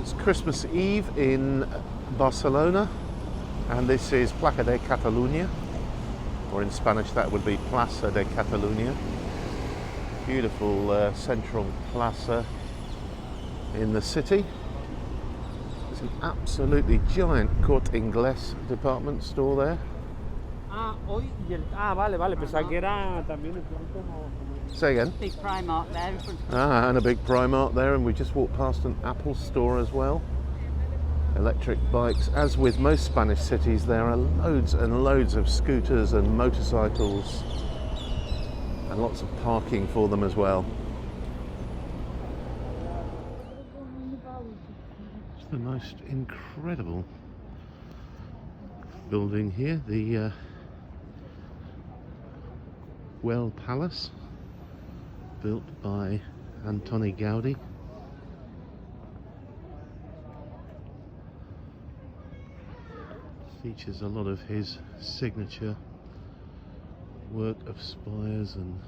It's Christmas Eve in Barcelona, and this is Plaza de Catalunya, or in Spanish that would be Plaza de Catalunya. Beautiful central plaza in the city. There's an absolutely giant Corte Inglés department store there. Vale, pensaba que era también en plan como... Say again? Big Primark there in front of And a big Primark there, and we just walked past an Apple store as well. Electric bikes. As with most Spanish cities, there are loads and loads of scooters and motorcycles, and lots of parking for them as well. It's the most incredible building here, the Güell Palace, built by Gaudi. Features a lot of his signature work of spires and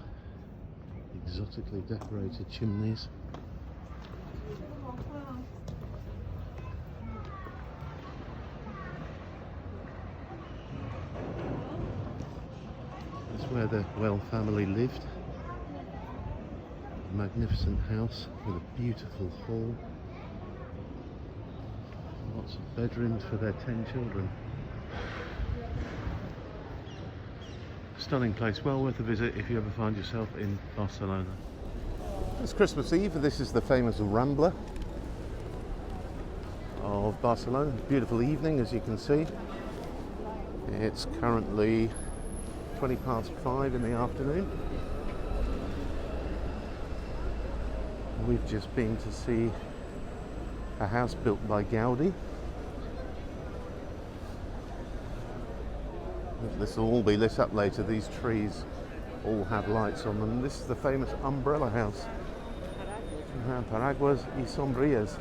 exotically decorated chimneys. That's where the Güell family lived. A magnificent house with a beautiful hall. Lots of bedrooms for their 10 children. Stunning place, well worth a visit if you ever find yourself in Barcelona. It's Christmas Eve. This is the famous Rambla of Barcelona. Beautiful evening, as you can see. It's currently 5:20 in the afternoon. We've just been to see a house built by Gaudi. This will all be lit up later. These trees all have lights on them. This is the famous umbrella house. Paraguas y sombrillas.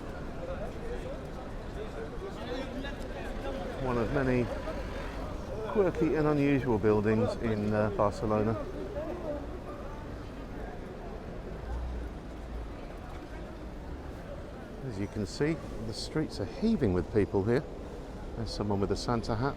One of many quirky and unusual buildings in Barcelona. As you can see, the streets are heaving with people here. There's someone with a Santa hat.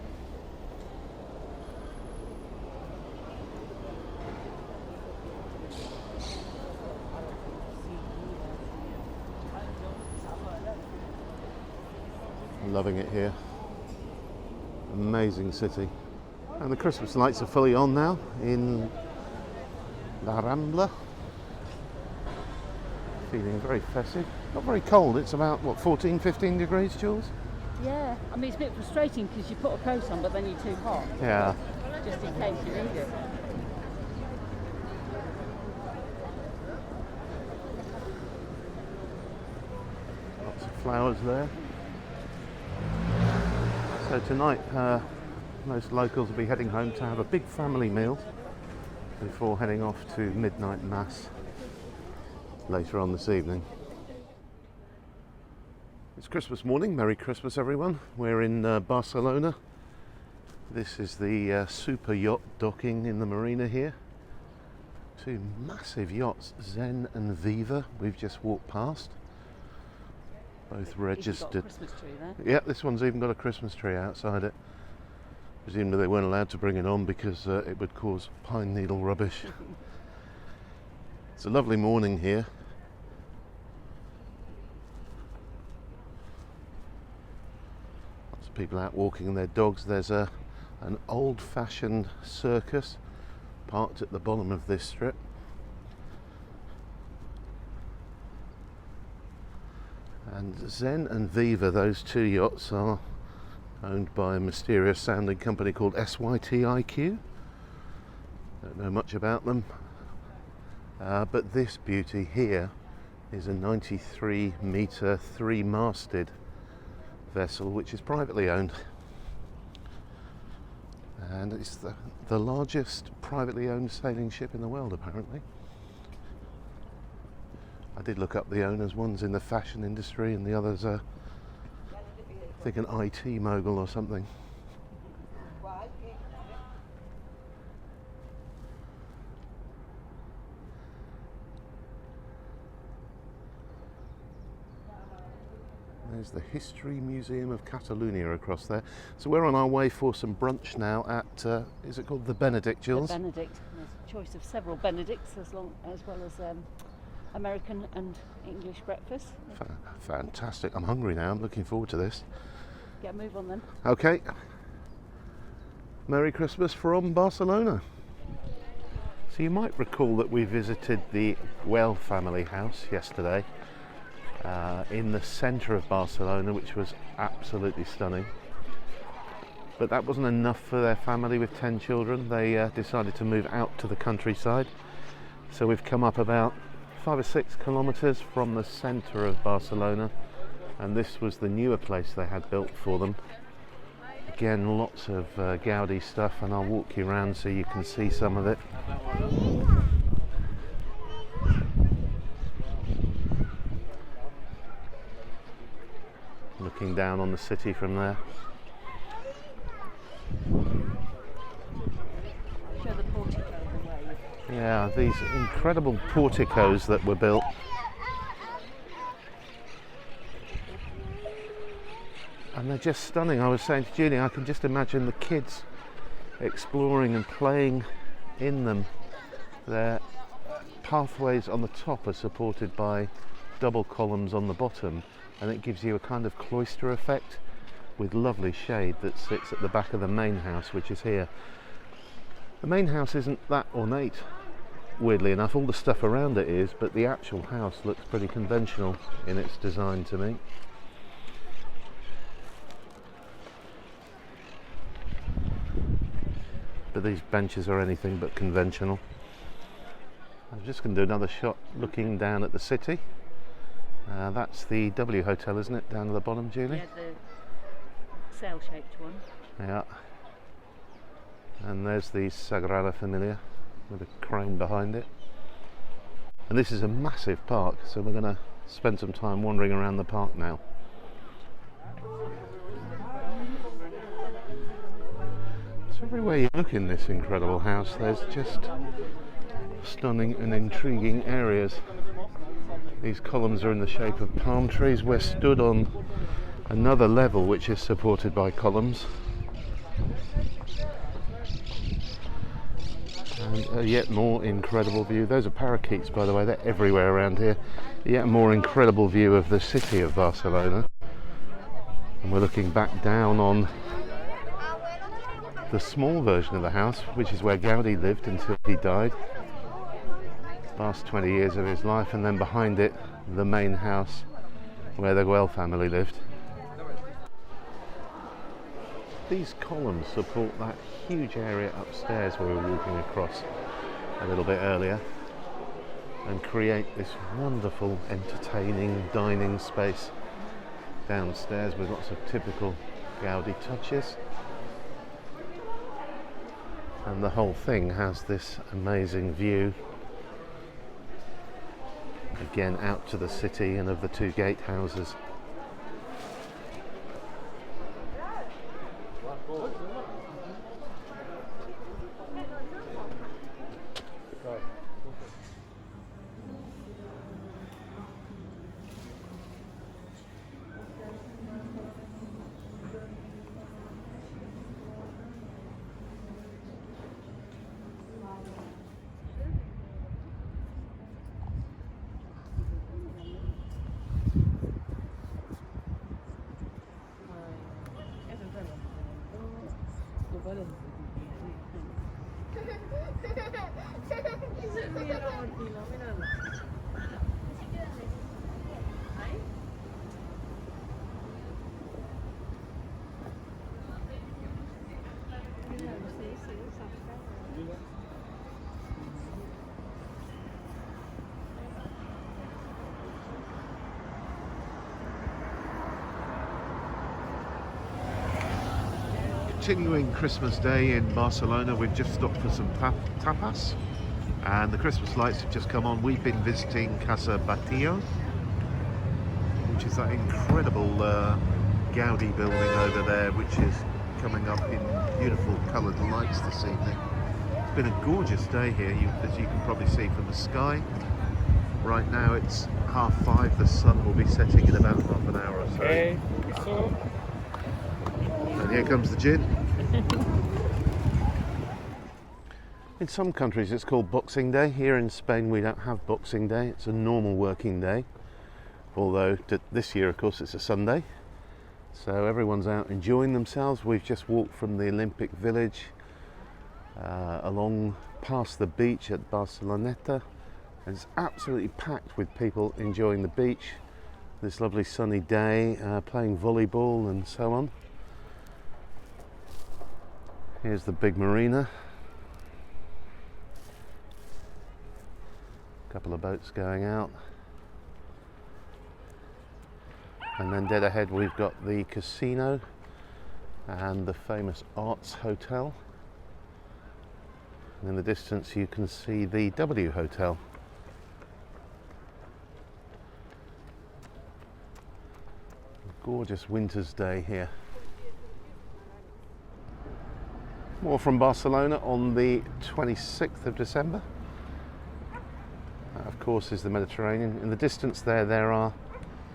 Loving it here. Amazing city. And the Christmas lights are fully on now in La Rambla. Feeling very festive. Not very cold, it's about, what, 14, 15 degrees, Jules? Yeah, I mean it's a bit frustrating because you put a coat on but then you're too hot. Yeah. Just in case you need it. Lots of flowers there. So tonight, most locals will be heading home to have a big family meal before heading off to midnight mass later on this evening. It's Christmas morning. Merry Christmas, everyone. We're in Barcelona. This is the super yacht docking in the marina here. Two massive yachts, Zen and Viva. We've just walked past. Both registered. Got a Christmas tree there. Yeah, this one's even got a Christmas tree outside it. Presumably they weren't allowed to bring it on because it would cause pine needle rubbish. It's a lovely morning here. Lots of people out walking their dogs. There's an old-fashioned circus parked at the bottom of this strip. And Zen and Viva, those two yachts, are owned by a mysterious sounding company called SYTIQ. Don't know much about them. But this beauty here is a 93 metre, 3-masted vessel which is privately owned. And it's the largest privately owned sailing ship in the world, apparently. I did look up the owners. One's in the fashion industry and the other's I think an IT mogul or something. There's the History Museum of Catalonia across there. So we're on our way for some brunch now at, is it called the Benedict, Jules? The Benedict. There's a choice of several Benedicts as well as American and English breakfast. Fantastic. I'm hungry now. I'm looking forward to this. Get a move on then. Okay. Merry Christmas from Barcelona. So you might recall that we visited the Güell family house yesterday in the centre of Barcelona, which was absolutely stunning. But that wasn't enough for their family with 10 children. They decided to move out to the countryside. So we've come up about 5 or 6 kilometres from the centre of Barcelona, and this was the newer place they had built for them. Again, lots of Gaudi stuff, and I'll walk you around so you can see some of it. Looking down on the city from there. Show the portico the way. Yeah, these incredible porticos that were built. And they're just stunning. I was saying to Julie, I can just imagine the kids exploring and playing in them. Their pathways on the top are supported by double columns on the bottom, and it gives you a kind of cloister effect with lovely shade that sits at the back of the main house, which is here. The main house isn't that ornate, weirdly enough. All the stuff around it is, but the actual house looks pretty conventional in its design to me. But these benches are anything but conventional. I'm just going to do another shot looking down at the city. That's the W Hotel, isn't it, down at the bottom, Julie? Yeah, the sail-shaped one. Yeah. And there's the Sagrada Familia with a crane behind it. And this is a massive park, so we're going to spend some time wandering around the park now. So everywhere you look in this incredible house, there's just stunning and intriguing areas. These columns are in the shape of palm trees. We're stood on another level which is supported by columns. And a yet more incredible view. Those are parakeets, by the way, they're everywhere around here. Yet a more incredible view of the city of Barcelona. And we're looking back down on the small version of the house, which is where Gaudi lived until he died. Last 20 years of his life, and then behind it, the main house where the Güell family lived. These columns support that huge area upstairs we were walking across a little bit earlier, and create this wonderful, entertaining dining space downstairs with lots of typical Gaudi touches. And the whole thing has this amazing view, again out to the city and of the 2 gatehouses. Continuing Christmas Day in Barcelona, we've just stopped for some tapas, and the Christmas lights have just come on. We've been visiting Casa Batlló, which is that incredible Gaudi building over there, which is coming up in beautiful coloured lights this evening. It's been a gorgeous day here, as you can probably see from the sky. Right now it's 5:30, the sun will be setting in about half an hour or Okay, so And here comes the gin. In some countries it's called Boxing Day. Here in Spain we don't have Boxing Day. It's a normal working day. Although this year, of course, it's a Sunday. So everyone's out enjoying themselves. We've just walked from the Olympic Village along past the beach at Barceloneta. And it's absolutely packed with people enjoying the beach. This lovely sunny day, playing volleyball and so on. Here's the big marina. A couple of boats going out. And then dead ahead we've got the casino and the famous Arts Hotel. And in the distance you can see the W Hotel. Gorgeous winter's day here. More from Barcelona on the 26th of December. That of course is the Mediterranean. In the distance there are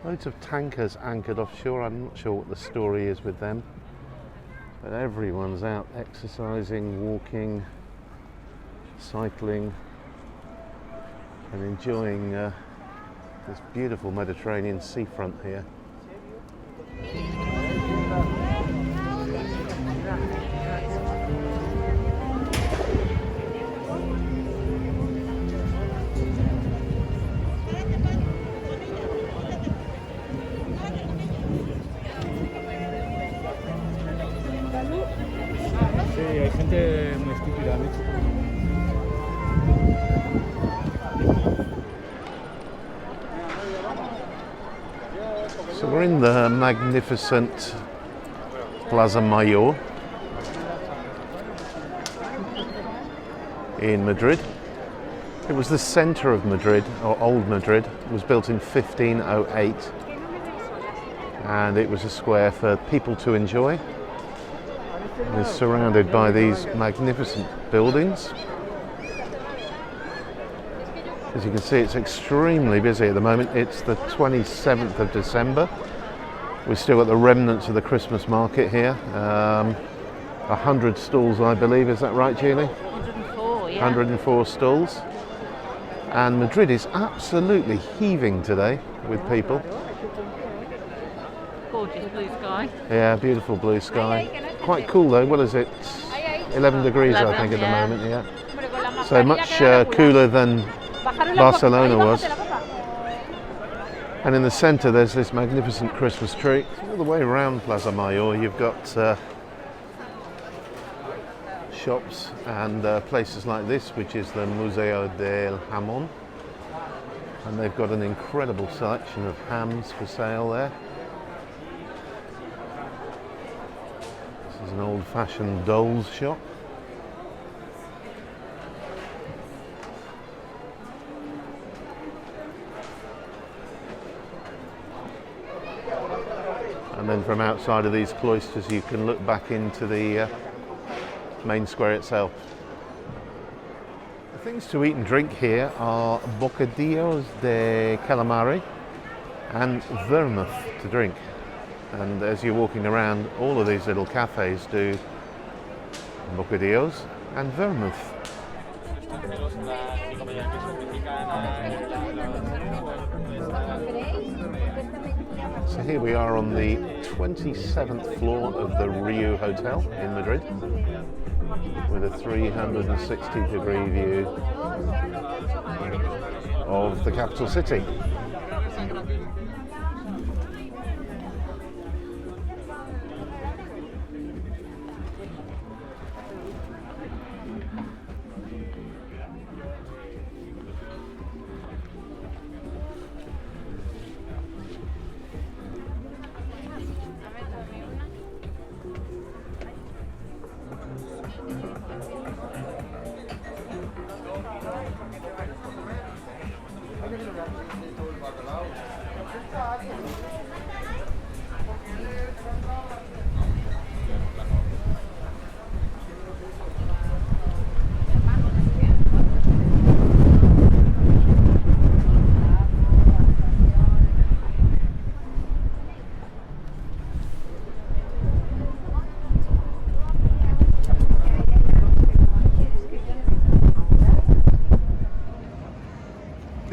loads of tankers anchored offshore. I'm not sure what the story is with them. But everyone's out exercising, walking, cycling and enjoying this beautiful Mediterranean seafront here. sí, hay gente muy estúpida, So we're in the magnificent Plaza Mayor in Madrid. It was the centre of Madrid, or Old Madrid. It was built in 1508 and it was a square for people to enjoy. It's surrounded by these magnificent buildings. As you can see, it's extremely busy at the moment. It's the 27th of December. We've still got the remnants of the Christmas market here. 100 stalls, I believe. Is that right, Julie? 104, yeah. 104 stalls. And Madrid is absolutely heaving today with people. Gorgeous blue sky. Yeah, beautiful blue sky. Quite cool though. What is it? 11 degrees, 11, I think, at the yeah. moment. Yeah. So much cooler than Barcelona was. And in the centre there's this magnificent Christmas tree. All the way around Plaza Mayor you've got shops and places like this, which is the Museo del Jamón. And they've got an incredible selection of hams for sale there. This is an old-fashioned doll's shop. And then from outside of these cloisters you can look back into the main square itself. The things to eat and drink here are bocadillos de calamari and vermouth to drink. And as you're walking around, all of these little cafes do bocadillos and vermouth. So here we are on the 27th floor of the Rio Hotel in Madrid with a 360-degree view of the capital city.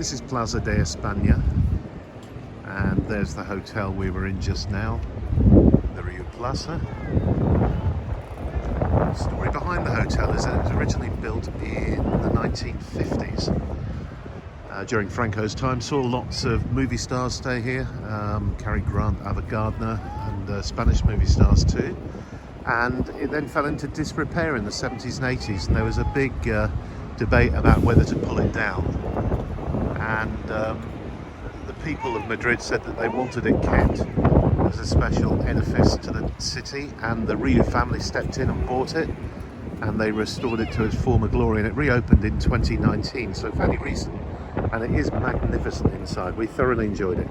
this is Plaza de España, and there's the hotel we were in just now, the Rio Plaza. The story behind the hotel is that it was originally built in the 1950s. During Franco's time, saw lots of movie stars stay here, Cary Grant, Ava Gardner, and Spanish movie stars too. And it then fell into disrepair in the 70s and 80s, and there was a big debate about whether to pull it down. And the people of Madrid said that they wanted it kept as a special edifice to the city, and the Rio family stepped in and bought it, and they restored it to its former glory, and it reopened in 2019, so fairly recent. And it is magnificent inside. We thoroughly enjoyed it.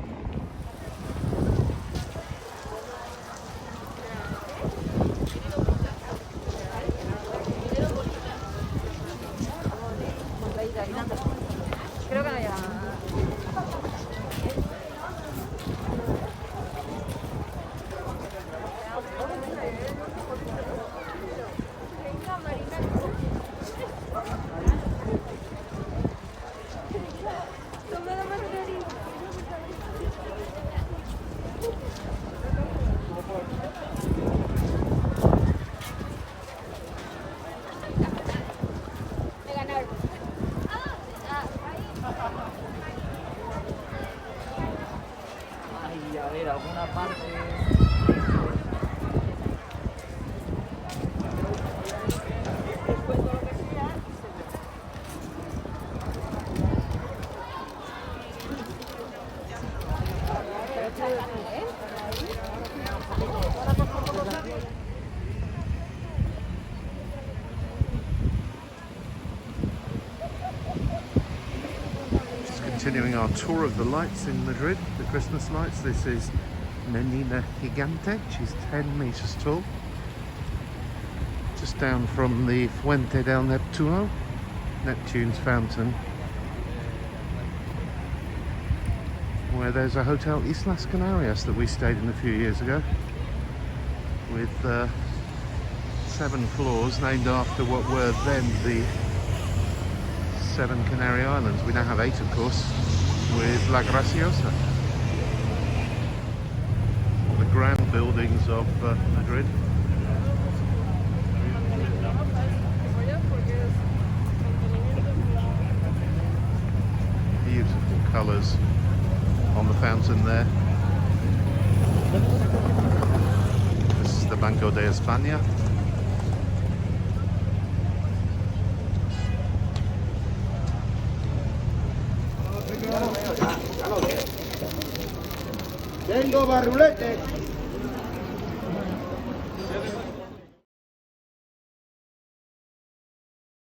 Continuing our tour of the lights in Madrid, the Christmas lights. This is Menina Gigante. She's 10 meters tall. Just down from the Fuente del Neptuno, Neptune's fountain, where there's a hotel, Islas Canarias, that we stayed in a few years ago, with 7 floors named after what were then the 7 Canary Islands. We now have 8, of course, with La Graciosa. The grand buildings of Madrid. Beautiful colours on the fountain there. This is the Banco de España. Tengo barruletes.